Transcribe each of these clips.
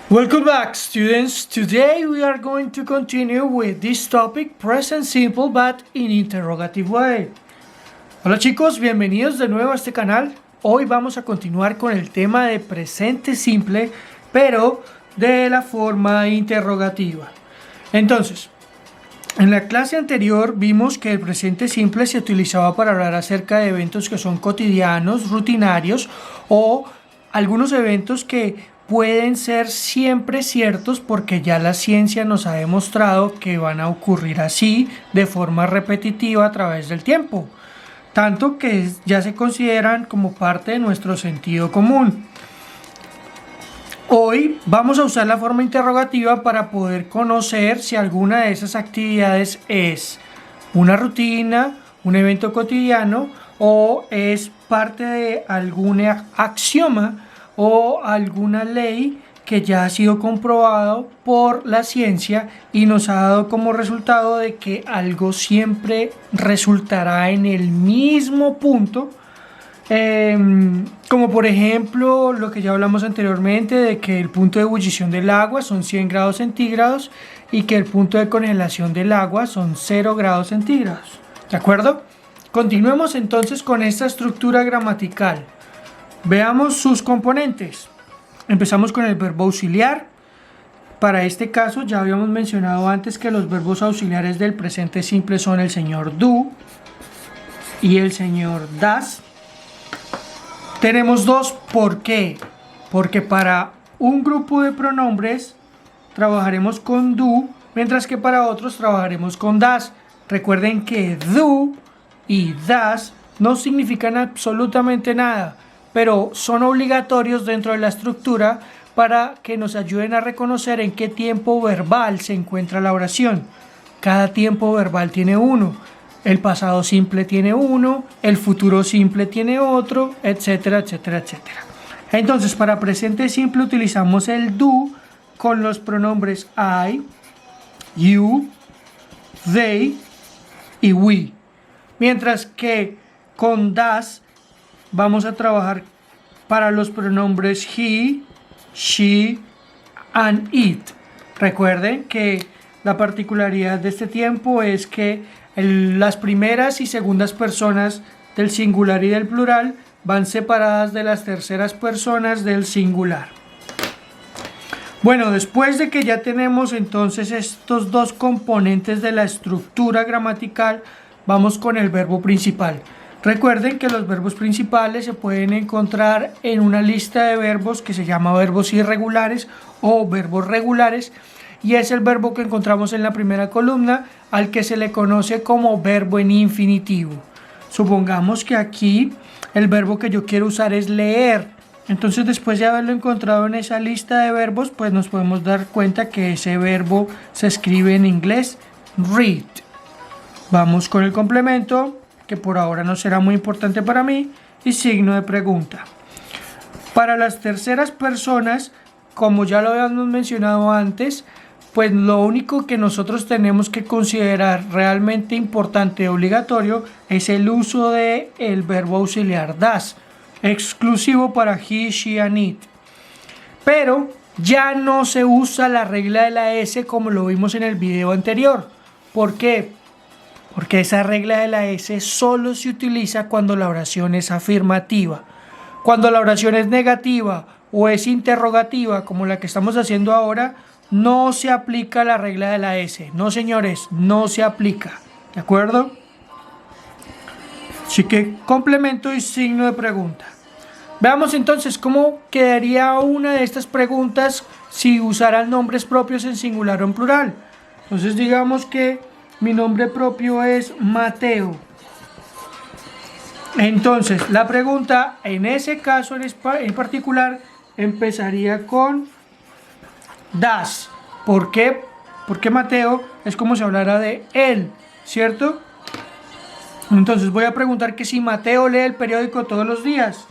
Welcome back, students. Today we are going to continue with this topic, present simple but in interrogative way. Hola chicos, bienvenidos de nuevo a este canal. Hoy vamos a continuar con el tema de presente simple, pero de la forma interrogativa. Entonces, en la clase anterior vimos que el presente simple se utilizaba para hablar acerca de eventos que son cotidianos, rutinarios o algunos eventos que pueden ser siempre ciertos porque ya la ciencia nos ha demostrado que van a ocurrir así de forma repetitiva a través del tiempo, tanto que ya se consideran como parte de nuestro sentido común. Hoy vamos a usar la forma interrogativa para poder conocer si alguna de esas actividades es una rutina, un evento cotidiano o es parte de algún axioma o alguna ley que ya ha sido comprobado por la ciencia y nos ha dado como resultado de que algo siempre resultará en el mismo punto, como por ejemplo lo que ya hablamos anteriormente de que el punto de ebullición del agua son 100 grados centígrados y que el punto de congelación del agua son 0 grados centígrados. ¿De acuerdo? Continuemos entonces con esta estructura gramatical. Veamos sus componentes. Empezamos con el verbo auxiliar. Para este caso ya habíamos mencionado antes que los verbos auxiliares del presente simple son el señor do y el señor das. Tenemos dos. ¿Por qué? Porque para un grupo de pronombres trabajaremos con do, mientras que para otros trabajaremos con das. Recuerden que do y das no significan absolutamente nada, pero son obligatorios dentro de la estructura para que nos ayuden a reconocer en qué tiempo verbal se encuentra la oración. Cada tiempo verbal tiene uno, el pasado simple tiene uno, el futuro simple tiene otro, etcétera, etcétera, etcétera. Entonces, para presente simple utilizamos el do con los pronombres I, you, they y we, mientras que con das vamos a trabajar para los pronombres he, she and it. Recuerden que la particularidad de este tiempo es que las primeras y segundas personas del singular y del plural van separadas de las terceras personas del singular. Bueno, después de que ya tenemos entonces estos dos componentes de la estructura gramatical, vamos con el verbo principal. Recuerden que los verbos principales se pueden encontrar en una lista de verbos que se llama verbos irregulares o verbos regulares, y es el verbo que encontramos en la primera columna, al que se le conoce como verbo en infinitivo. Supongamos que aquí el verbo que yo quiero usar es leer. Entonces, después de haberlo encontrado en esa lista de verbos, pues nos podemos dar cuenta que ese verbo se escribe en inglés read. Vamos con el complemento, que por ahora no será muy importante para mí, y signo de pregunta. Para las terceras personas, como ya lo habíamos mencionado antes, pues lo único que nosotros tenemos que considerar realmente importante y obligatorio es el uso del verbo auxiliar das, exclusivo para he, she and it. Pero ya no se usa la regla de la S como lo vimos en el video anterior. ¿Por qué? Porque esa regla de la S solo se utiliza cuando la oración es afirmativa. Cuando la oración es negativa o es interrogativa, como la que estamos haciendo ahora, no se aplica la regla de la S. No, señores, no se aplica. ¿De acuerdo? Así que complemento y signo de pregunta. Veamos entonces cómo quedaría una de estas preguntas si usaran nombres propios en singular o en plural. Entonces digamos que mi nombre propio es Mateo. Entonces, la pregunta en ese caso en particular empezaría con das. ¿Por qué? Porque Mateo es como si hablara de él, ¿cierto? Entonces voy a preguntar que si Mateo lee el periódico todos los días.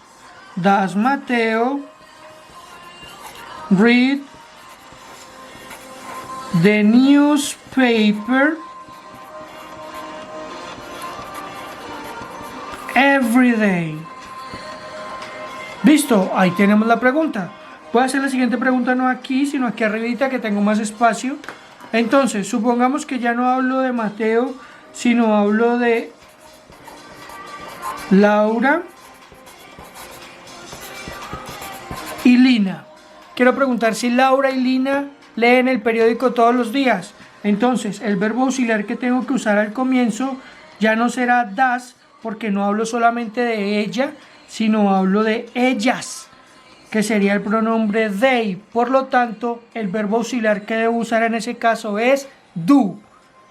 Does Mateo read the newspaper every day? Listo, ahí tenemos la pregunta. Voy a hacer la siguiente pregunta no aquí, sino aquí arribita que tengo más espacio. Entonces, supongamos que ya no hablo de Mateo, sino hablo de Laura y Lina. Quiero preguntar si Laura y Lina leen el periódico todos los días. Entonces, el verbo auxiliar que tengo que usar al comienzo ya no será das, porque no hablo solamente de ella, sino hablo de ellas, que sería el pronombre they. Por lo tanto, el verbo auxiliar que debo usar en ese caso es do.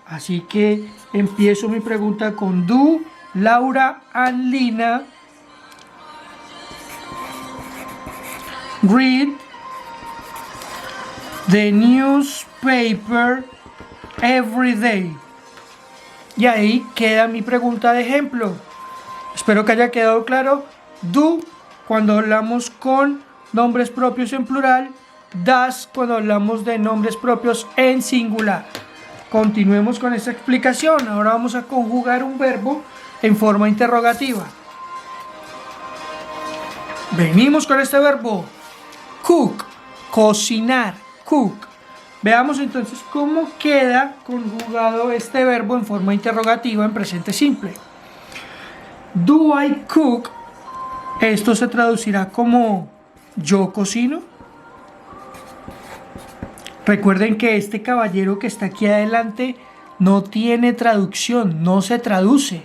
Así que empiezo mi pregunta con do. Laura and Lina read the newspaper every day. Y ahí queda mi pregunta de ejemplo. Espero que haya quedado claro. Do cuando hablamos con nombres propios en plural, das cuando hablamos de nombres propios en singular. Continuemos con esta explicación. Ahora vamos a conjugar un verbo en forma interrogativa. Venimos con este verbo. Cook, cocinar, cook. Veamos entonces cómo queda conjugado este verbo en forma interrogativa en presente simple. Do I cook? Esto se traducirá como ¿yo cocino? Recuerden que este caballero que está aquí adelante no tiene traducción, no se traduce.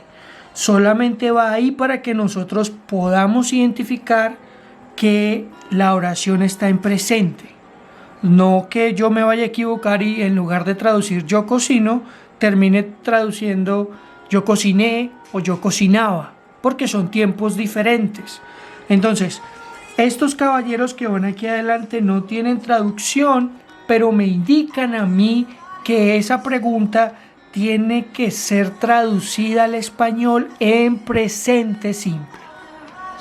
Solamente va ahí para que nosotros podamos identificar que la oración está en presente. No que yo me vaya a equivocar y en lugar de traducir yo cocino, termine traduciendo yo cociné o yo cocinaba, porque son tiempos diferentes. Entonces, estos caballeros que van aquí adelante no tienen traducción, pero me indican a mí que esa pregunta tiene que ser traducida al español en presente simple.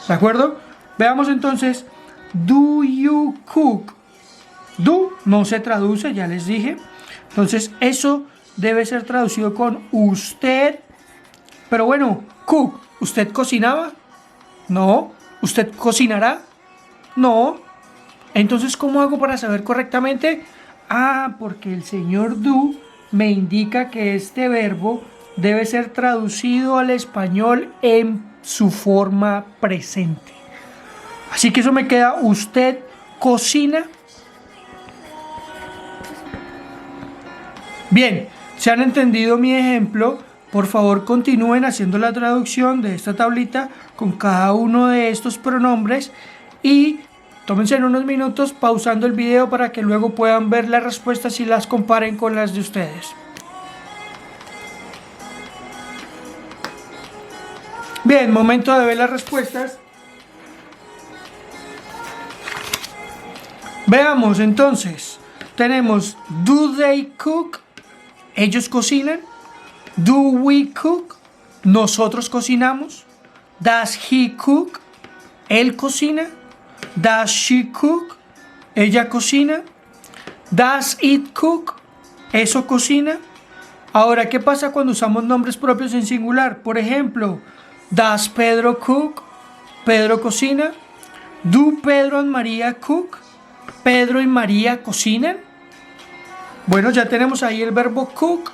¿De acuerdo? Veamos entonces, do you cook? Do no se traduce, ya les dije. Entonces eso debe ser traducido con usted. Pero bueno, cook, ¿usted cocinaba? No. ¿Usted cocinará? No. Entonces, ¿cómo hago para saber correctamente? Porque el señor do me indica que este verbo debe ser traducido al español en su forma presente. Así que eso me queda, ¿usted cocina? Bien, si han entendido mi ejemplo, por favor continúen haciendo la traducción de esta tablita con cada uno de estos pronombres y tómense en unos minutos pausando el video para que luego puedan ver las respuestas y las comparen con las de ustedes. Bien, momento de ver las respuestas. Veamos entonces, tenemos do they cook? ¿Ellos cocinan? Do we cook? ¿Nosotros cocinamos? Does he cook? ¿Él cocina? Does she cook? ¿Ella cocina? Does it cook? ¿Eso cocina? Ahora, ¿qué pasa cuando usamos nombres propios en singular? Por ejemplo, does Pedro cook? ¿Pedro cocina? Do Pedro and María cook? ¿Pedro y María cocinan? Bueno, ya tenemos ahí el verbo cook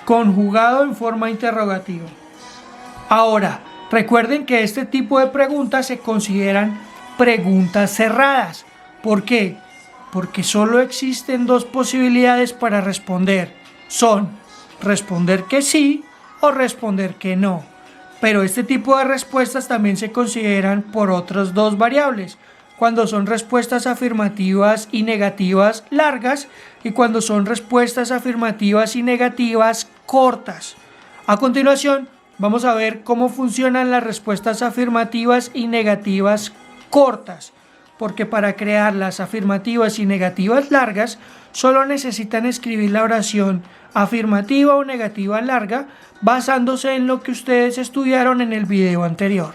conjugado en forma interrogativa. Ahora, recuerden que este tipo de preguntas se consideran preguntas cerradas. ¿Por qué? Porque solo existen dos posibilidades para responder. Son responder que sí o responder que no. Pero este tipo de respuestas también se consideran por otras dos variables. Cuando son respuestas afirmativas y negativas largas y cuando son respuestas afirmativas y negativas cortas. A continuación, vamos a ver cómo funcionan las respuestas afirmativas y negativas cortas, porque para crear las afirmativas y negativas largas, solo necesitan escribir la oración afirmativa o negativa larga basándose en lo que ustedes estudiaron en el video anterior.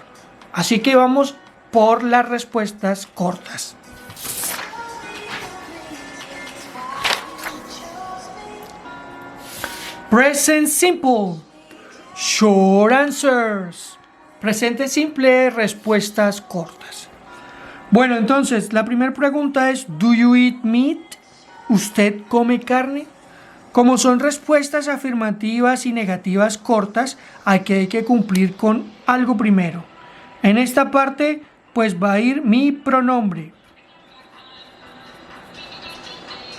Así que vamos por las respuestas cortas. Present simple, short answers. Presente simple, respuestas cortas. Bueno, entonces, la primera pregunta es, ¿do you eat meat? ¿Usted come carne? Como son respuestas afirmativas y negativas cortas, aquí hay que cumplir con algo primero. En esta parte, pues va a ir mi pronombre,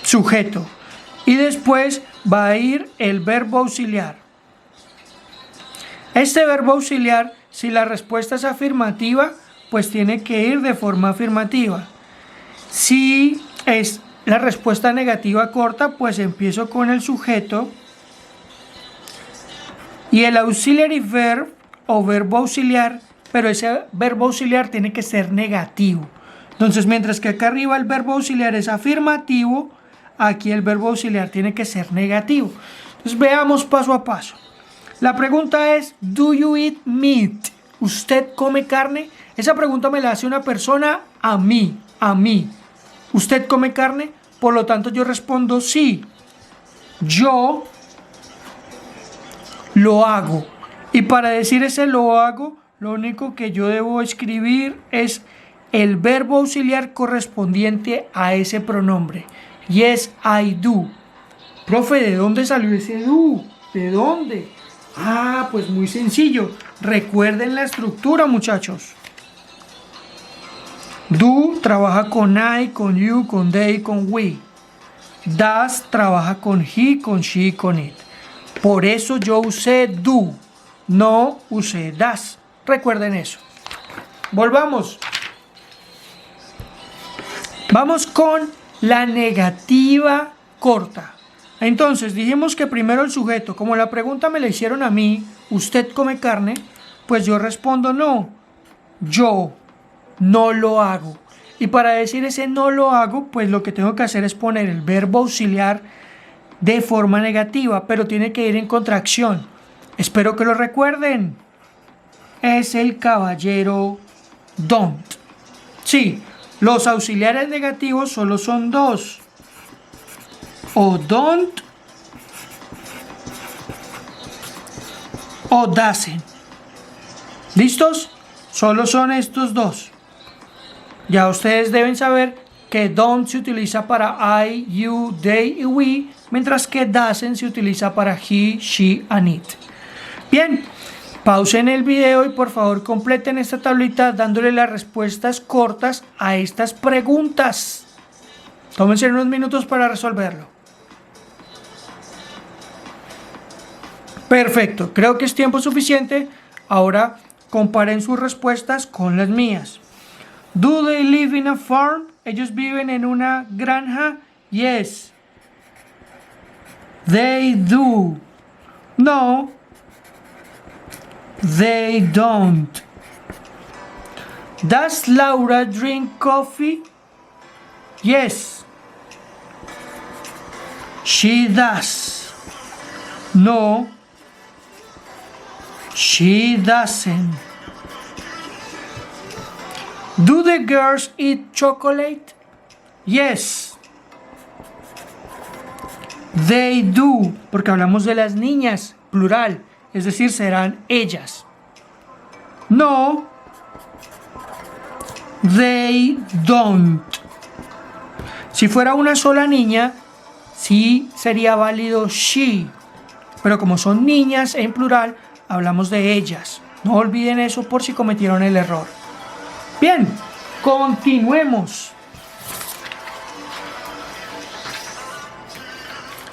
sujeto, y después va a ir el verbo auxiliar. Este verbo auxiliar, si la respuesta es afirmativa, pues tiene que ir de forma afirmativa. Si es la respuesta negativa corta, pues empiezo con el sujeto y el auxiliary verb o verbo auxiliar, pero ese verbo auxiliar tiene que ser negativo. Entonces, mientras que acá arriba el verbo auxiliar es afirmativo, aquí el verbo auxiliar tiene que ser negativo. Entonces, veamos paso a paso. La pregunta es, ¿do you eat meat? ¿Usted come carne? Esa pregunta me la hace una persona a mí. ¿Usted come carne? Por lo tanto, yo respondo sí. Yo lo hago. Y para decir ese lo hago, lo único que yo debo escribir es el verbo auxiliar correspondiente a ese pronombre. Yes, I do. Profe, ¿de dónde salió ese do? ¿De dónde? Ah, pues muy sencillo. Recuerden la estructura, muchachos. Do trabaja con I, con you, con they, con we. Does trabaja con he, con she, con it. Por eso yo usé do, no usé does. Recuerden eso. Volvamos. Vamos con la negativa corta. Entonces, dijimos que primero el sujeto, como la pregunta me la hicieron a mí, ¿usted come carne? Pues yo respondo no, yo no lo hago. Y para decir ese no lo hago, pues lo que tengo que hacer es poner el verbo auxiliar de forma negativa, pero tiene que ir en contracción. Espero que lo recuerden. Es el caballero don't. Sí, los auxiliares negativos solo son dos. O don't o doesn't. ¿Listos? Solo son estos dos. Ya ustedes deben saber que don't se utiliza para I, you, they y we, mientras que doesn't se utiliza para he, she and it. Bien, pausen el video y por favor completen esta tablita dándole las respuestas cortas a estas preguntas. Tómense unos minutos para resolverlo. Perfecto, creo que es tiempo suficiente. Ahora comparen sus respuestas con las mías. Do they live in a farm? ¿Ellos viven en una granja? Yes. They do. No. They don't. Does Laura drink coffee? Yes. She does. No. She doesn't. Do the girls eat chocolate? Yes. They do, porque hablamos de las niñas, plural, es decir, serán ellas. No. They don't. Si fuera una sola niña, sí sería válido she, pero como son niñas en plural, hablamos de ellas. No olviden eso por si cometieron el error. Bien, continuemos.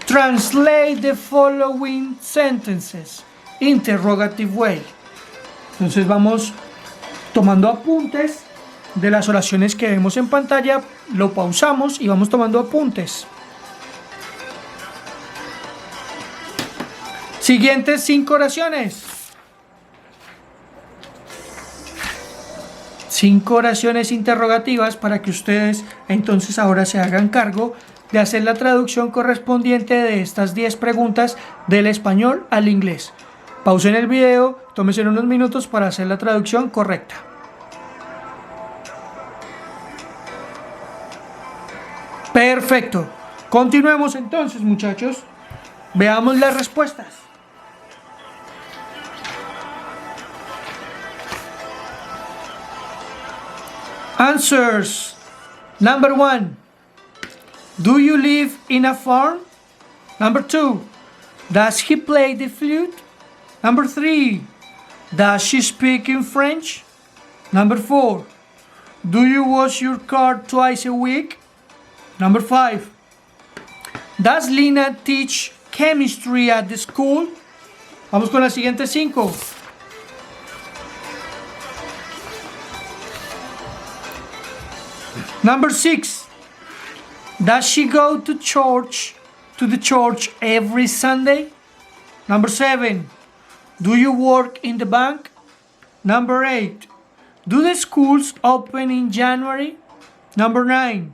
Translate the following sentences. Interrogative way. Entonces vamos tomando apuntes de las oraciones que vemos en pantalla, lo pausamos y vamos tomando apuntes. Siguientes 5 oraciones. 5 oraciones interrogativas para que ustedes entonces ahora se hagan cargo de hacer la traducción correspondiente de estas 10 preguntas del español al inglés. Pausen el video, tómense unos minutos para hacer la traducción correcta. Perfecto. Continuemos entonces, muchachos. Veamos las respuestas. Answers. Number 1. Do you live in a farm? Number 2. Does he play the flute? Number 3. Does she speak in French? Number 4. Do you wash your car twice a week? Number 5. Does Lina teach chemistry at the school? Vamos con las siguientes 5. Number 6. Does she go to the church every Sunday? Number 7. Do you work in the bank? Number 8. Do the schools open in January? Number 9.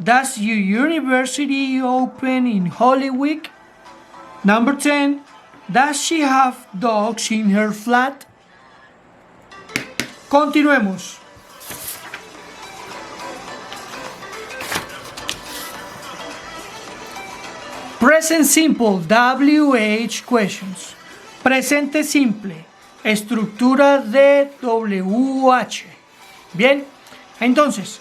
Does your university open in Holy Week? Number 10. Does she have dogs in her flat? Continuemos. Present simple, WH questions. Presente simple, estructura de WH. Bien, entonces,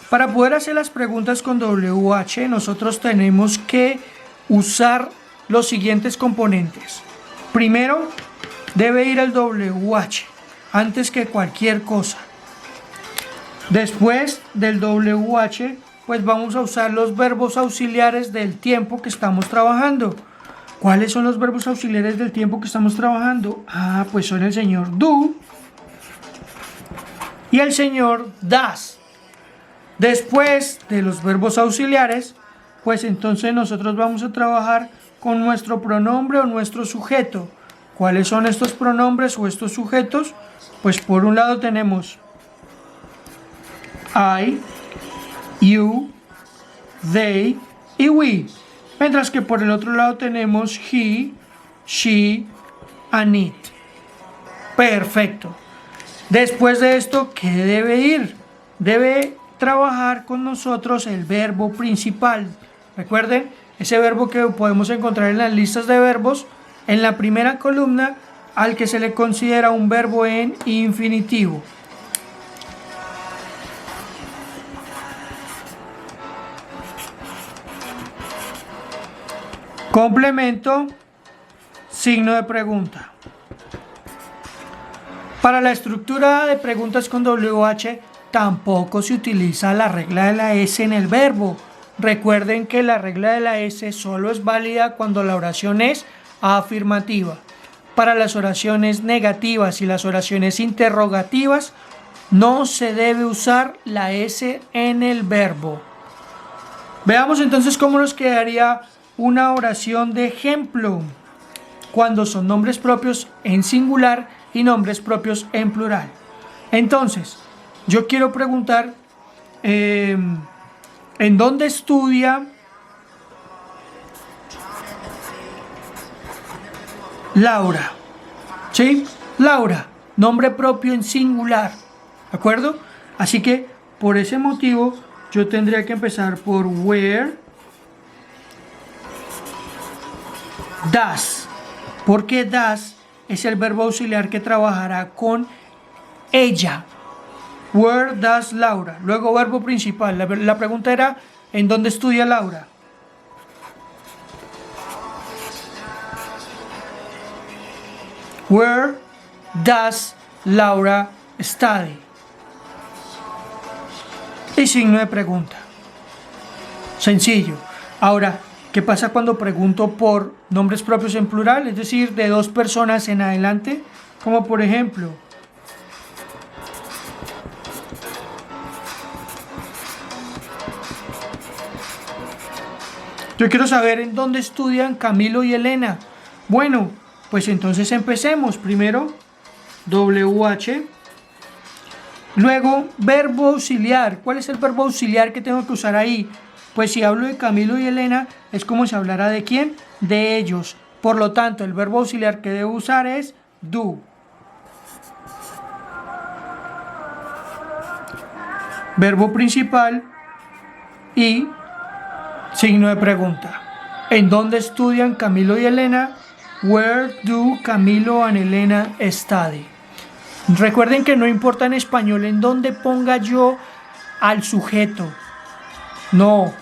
para poder hacer las preguntas con WH, nosotros tenemos que usar los siguientes componentes. Primero, debe ir el WH, antes que cualquier cosa. Después del WH, pues vamos a usar los verbos auxiliares del tiempo que estamos trabajando. ¿Cuáles son los verbos auxiliares del tiempo que estamos trabajando? Pues son el señor do y el señor does. Después de los verbos auxiliares, pues entonces nosotros vamos a trabajar con nuestro pronombre o nuestro sujeto. ¿Cuáles son estos pronombres o estos sujetos? Pues por un lado tenemos I, you, they y we. Mientras que por el otro lado tenemos he, she, and it. Perfecto. Después de esto, ¿qué debe ir? Debe trabajar con nosotros el verbo principal. Recuerden, ese verbo que podemos encontrar en las listas de verbos, en la primera columna, al que se le considera un verbo en infinitivo. Complemento, signo de pregunta. Para la estructura de preguntas con WH tampoco se utiliza la regla de la S en el verbo. Recuerden que la regla de la S solo es válida cuando la oración es afirmativa. Para las oraciones negativas y las oraciones interrogativas no se debe usar la S en el verbo. Veamos entonces cómo nos quedaría una oración de ejemplo cuando son nombres propios en singular y nombres propios en plural. Entonces, yo quiero preguntar ¿en dónde estudia Laura? ¿Sí? Laura, nombre propio en singular, ¿de acuerdo? Así que por ese motivo yo tendría que empezar por where does, porque does es el verbo auxiliar que trabajará con ella. Where does Laura? Luego verbo principal. La pregunta era ¿en dónde estudia Laura? Where does Laura study? Y signo de pregunta. Sencillo. Ahora, ¿qué pasa cuando pregunto por nombres propios en plural? Es decir, de dos personas en adelante. Como por ejemplo, yo quiero saber en dónde estudian Camilo y Elena. Bueno, pues entonces empecemos. Primero, WH. Luego, verbo auxiliar. ¿Cuál es el verbo auxiliar que tengo que usar ahí? Pues si hablo de Camilo y Elena, es como si hablara de ¿quién? De ellos. Por lo tanto, el verbo auxiliar que debo usar es do. Verbo principal y signo de pregunta. ¿En dónde estudian Camilo y Elena? Where do Camilo and Elena study? Recuerden que no importa en español en dónde ponga yo al sujeto. No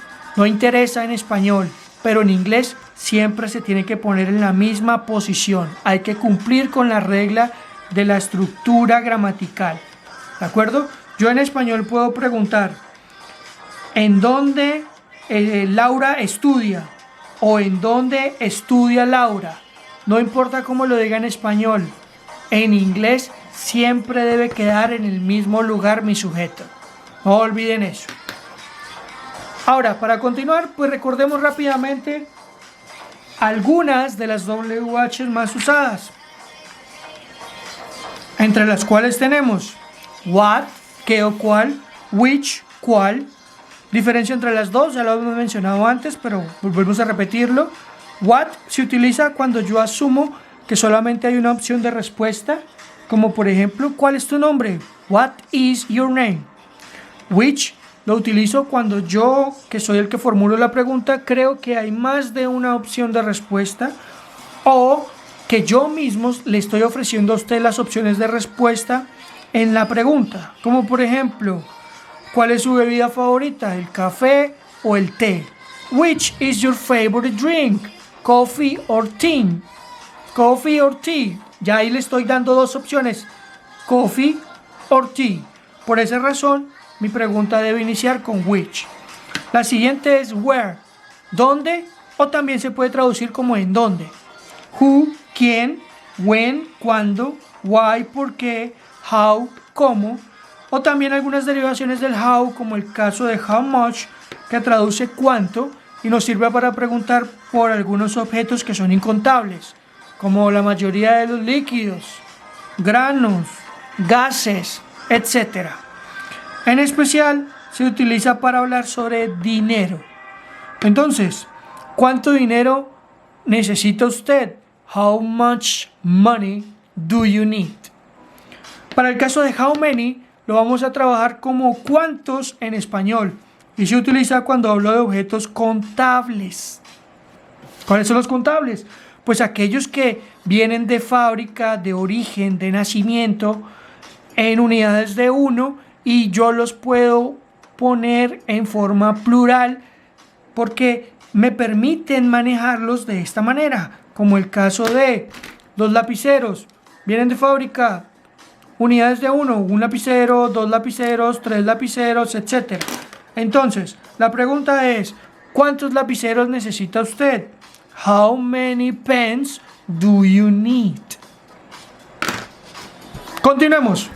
interesa en español, pero en inglés siempre se tiene que poner en la misma posición. Hay que cumplir con la regla de la estructura gramatical. ¿De acuerdo? Yo en español puedo preguntar, ¿en dónde Laura estudia? O ¿en dónde estudia Laura? No importa cómo lo diga en español. En inglés siempre debe quedar en el mismo lugar mi sujeto. No olviden eso. Ahora, para continuar, pues recordemos rápidamente algunas de las WH más usadas, entre las cuales tenemos what, qué o cuál, which, cuál. Diferencia entre las dos, ya lo hemos mencionado antes, pero volvemos a repetirlo. What se utiliza cuando yo asumo que solamente hay una opción de respuesta, como por ejemplo, ¿cuál es tu nombre? What is your name? Which lo utilizo cuando yo, que soy el que formulo la pregunta, creo que hay más de una opción de respuesta, o que yo mismo le estoy ofreciendo a usted las opciones de respuesta en la pregunta, como por ejemplo, ¿cuál es su bebida favorita? ¿El café o el té? Which is your favorite drink? Coffee or tea? Coffee or tea. Ya ahí le estoy dando dos opciones, coffee or tea. Por esa razón, mi pregunta debe iniciar con which. La siguiente es where, ¿dónde? O también se puede traducir como en dónde. Who, quién, when, cuándo, why, por qué, how, cómo. O también algunas derivaciones del how, como el caso de how much, que traduce cuánto y nos sirve para preguntar por algunos objetos que son incontables, como la mayoría de los líquidos, granos, gases, etc. En especial, se utiliza para hablar sobre dinero. Entonces, ¿cuánto dinero necesita usted? How much money do you need? Para el caso de how many, lo vamos a trabajar como cuántos en español y se utiliza cuando hablo de objetos contables. ¿Cuáles son los contables? Pues aquellos que vienen de fábrica, de origen, de nacimiento, en unidades de uno, y yo los puedo poner en forma plural porque me permiten manejarlos de esta manera, como el caso de los lapiceros. Vienen de fábrica, unidades de uno, un lapicero, dos lapiceros, tres lapiceros, etc. Entonces, la pregunta es, ¿cuántos lapiceros necesita usted? How many pens do you need? Continuemos.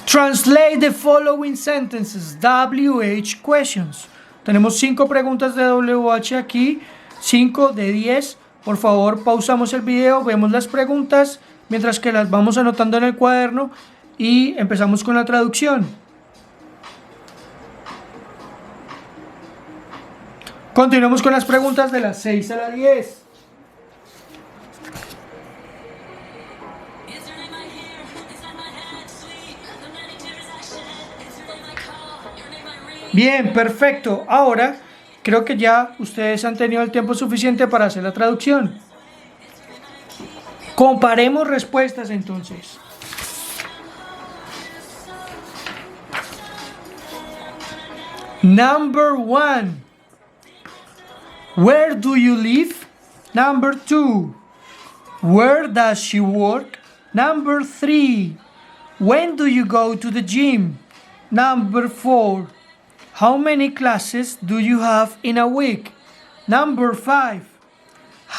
Translate the following sentences, WH questions. Tenemos 5 preguntas de WH aquí, 5 de 10. Por favor, pausamos el video, vemos las preguntas, mientras que las vamos anotando en el cuaderno y empezamos con la traducción. Continuamos con las preguntas de las 6 a la 10. Bien, perfecto. Ahora creo que ya ustedes han tenido el tiempo suficiente para hacer la traducción. Comparemos respuestas entonces. Number 1. Where do you live? Number 2. Where does she work? Number 3. When do you go to the gym? Number 4. How many classes do you have in a week? Number 5.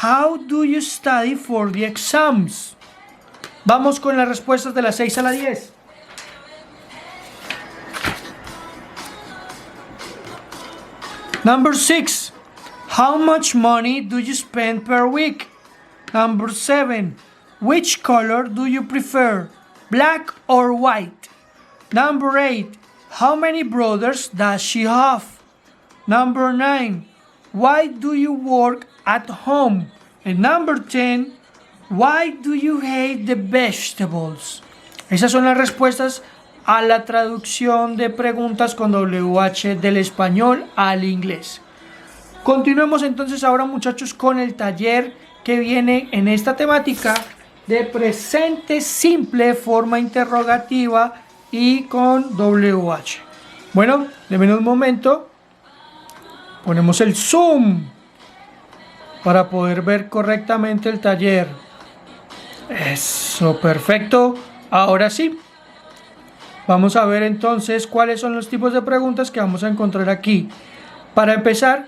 How do you study for the exams? Vamos con las respuestas de las 6 a la 10. Number 6. How much money do you spend per week? Number 7. Which color do you prefer? Black or white? Number 8. How many brothers does she have? Number 9. Why do you work at home? And number 10. Why do you hate the vegetables? Esas son las respuestas a la traducción de preguntas con WH del español al inglés. Continuemos entonces ahora, muchachos, con el taller que viene en esta temática de presente simple, forma interrogativa y con WH. Bueno, denme un momento. Ponemos el zoom para poder ver correctamente el taller. Eso, perfecto. Ahora sí. Vamos a ver entonces cuáles son los tipos de preguntas que vamos a encontrar aquí. Para empezar,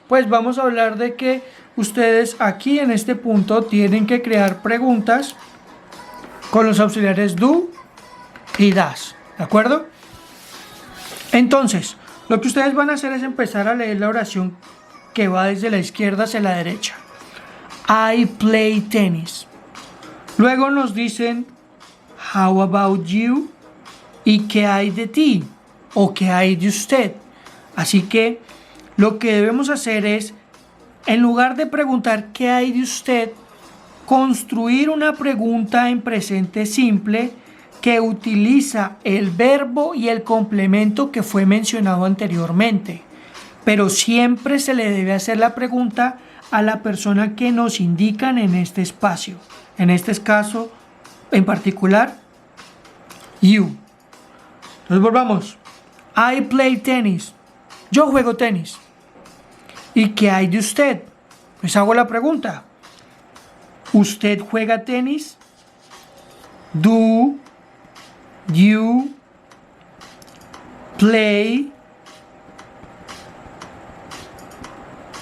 pues vamos a hablar de que ustedes aquí en este punto tienen que crear preguntas con los auxiliares do y das, ¿de acuerdo? Entonces, lo que ustedes van a hacer es empezar a leer la oración que va desde la izquierda hacia la derecha. I play tennis. Luego nos dicen, how about you? ¿Y qué hay de ti? ¿O qué hay de usted? Así que lo que debemos hacer es, en lugar de preguntar qué hay de usted, construir una pregunta en presente simple que utiliza el verbo y el complemento que fue mencionado anteriormente. Pero siempre se le debe hacer la pregunta a la persona que nos indican en este espacio. En este caso, en particular, you. Entonces volvamos. I play tennis. Yo juego tenis. ¿Y qué hay de usted? Pues hago la pregunta. ¿Usted juega tenis? Do you play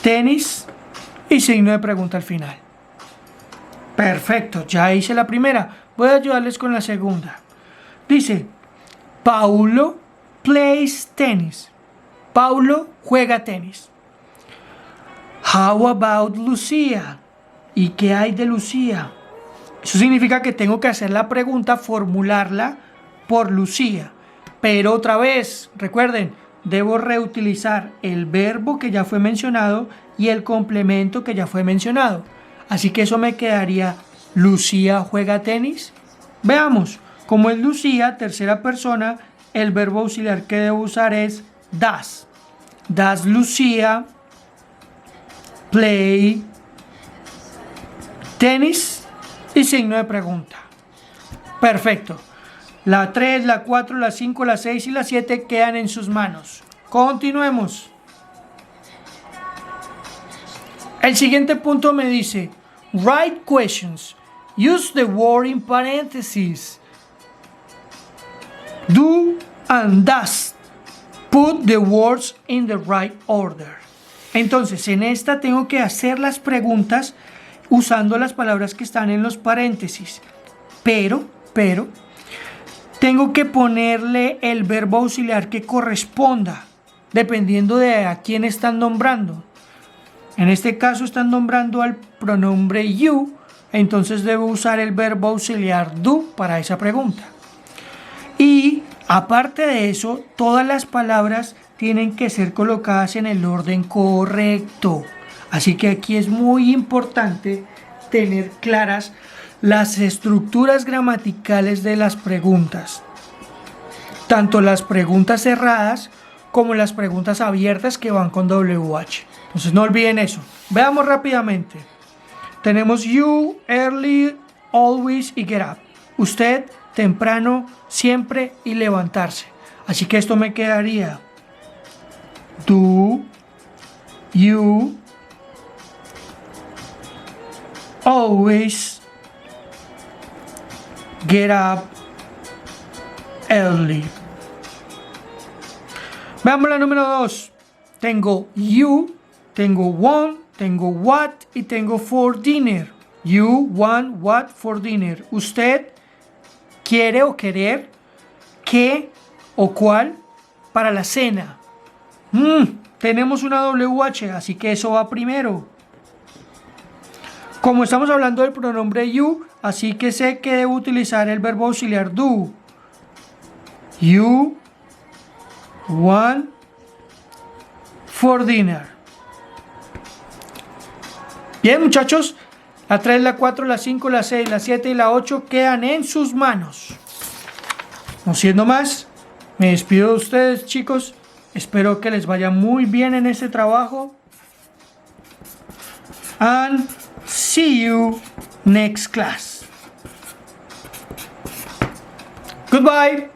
tenis? Y signo de pregunta al final. Perfecto, ya hice la primera. Voy a ayudarles con la segunda. Dice, Paulo plays tennis. Paulo juega tenis. How about Lucía? ¿Y qué hay de Lucía? Eso significa que tengo que hacer la pregunta, formularla por Lucía. Pero otra vez, recuerden, debo reutilizar el verbo que ya fue mencionado y el complemento que ya fue mencionado. Así que eso me quedaría, ¿Lucía juega tenis? Veamos, como es Lucía, tercera persona, el verbo auxiliar que debo usar es does. Does Lucía play tenis? Y signo de pregunta. Perfecto. La 3, la 4, la 5, la 6 y la 7 quedan en sus manos. Continuemos. El siguiente punto me dice, write questions. Use the word in parentheses. Do and does. Put the words in the right order. Entonces, en esta tengo que hacer las preguntas usando las palabras que están en los paréntesis. Pero, tengo que ponerle el verbo auxiliar que corresponda, dependiendo de a quién están nombrando. En este caso están nombrando al pronombre you, entonces debo usar el verbo auxiliar do para esa pregunta. Y aparte de eso, todas las palabras tienen que ser colocadas en el orden correcto. Así que aquí es muy importante tener claras las estructuras gramaticales de las preguntas. Tanto las preguntas cerradas como las preguntas abiertas que van con WH. Entonces no olviden eso. Veamos rápidamente. Tenemos you, early, always y get up. Usted, temprano, siempre y levantarse. Así que esto me quedaría. Do you always get up early? Veamos la número 2. Tengo you, tengo want, tengo what y tengo for dinner. You want what for dinner. Usted quiere o querer qué o cuál para la cena. Tenemos una WH, así que eso va primero. Como estamos hablando del pronombre you, así que sé que debo utilizar el verbo auxiliar do. You want for dinner. Bien, muchachos, la 3, la 4, la 5, la 6, la 7 y la 8 quedan en sus manos. No siendo más, me despido de ustedes, chicos. Espero que les vaya muy bien en este trabajo. And see you next class. Goodbye.